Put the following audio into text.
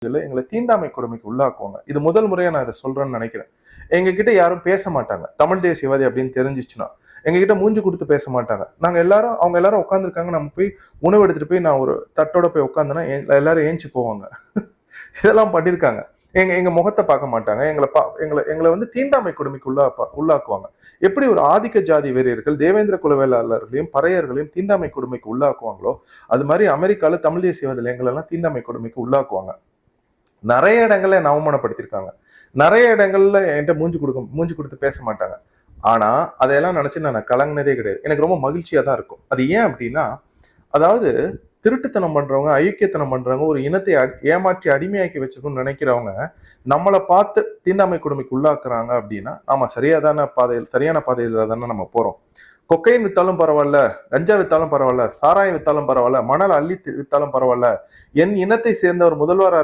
எங்களை தீண்டாமை கொடுமைக்கு உள்ளாக்குவாங்க. இது முதல் முறையா நான் இதை சொல்றேன்னு நினைக்கிறேன். எங்க கிட்ட யாரும் பேச மாட்டாங்க. தமிழ் தேசியவாதி அப்படின்னு தெரிஞ்சிச்சுன்னா எங்க கிட்ட மூஞ்சி கொடுத்து பேச மாட்டாங்க. அவங்க எல்லாரும் உட்காந்துருக்காங்க. நம்ம போய் உணவு எடுத்துட்டு போய் நான் ஒரு தட்டோட போய் உட்காந்தேன்னா எல்லாரும் ஏஞ்சி போவாங்க. இதெல்லாம் பண்ணிருக்காங்க. எங்க முகத்தை பார்க்க மாட்டாங்க. எங்களை வந்து தீண்டாமை கொடுமைக்கு உள்ளாக்குவாங்க. எப்படி ஒரு ஆதிக்க ஜாதி வெறியர்கள் தேவேந்திர குலவேளாளர்களையும் பறையர்களையும் தீண்டாமை கொடுமைக்கு உள்ளாக்குவாங்களோ அது மாதிரி அமெரிக்கால தமிழ் தேசியவாதிகள் எங்களெல்லாம் தீண்டாமை கொடுமைக்கு உள்ளாக்குவாங்க. நிறைய இடங்கள்ல என்ன அவமானப்படுத்திருக்காங்க. நிறைய இடங்கள்ல என்கிட்ட மூஞ்சி கொடுத்து பேச மாட்டாங்க. ஆனா அதையெல்லாம் நினைச்சு நான் கலங்கினதே கிடையாது. எனக்கு ரொம்ப மகிழ்ச்சியா தான் இருக்கும். அது ஏன் அப்படின்னா, அதாவது திருட்டுத்தனம் பண்றவங்க, ஐக்கியத்தனம் பண்றவங்க, ஒரு இனத்தை ஏமாற்றி அடிமையாக்கி வச்சிருக்கணும்னு நினைக்கிறவங்க நம்மளை பார்த்து தீண்டாமை கொடுமைக்கு உள்ளாக்குறாங்க அப்படின்னா நாம சரியான பாதையில தானே நம்ம போறோம். கொக்கைன் வித்தாலும் பரவாயில்ல, கஞ்சா வித்தாலும் பரவாயில்ல, சாராயம் வித்தாலும் பரவாயில்ல, மணல் அள்ளி வித்தாலும் பரவாயில்ல, என் இனத்தை சேர்ந்த ஒரு முதல்வர்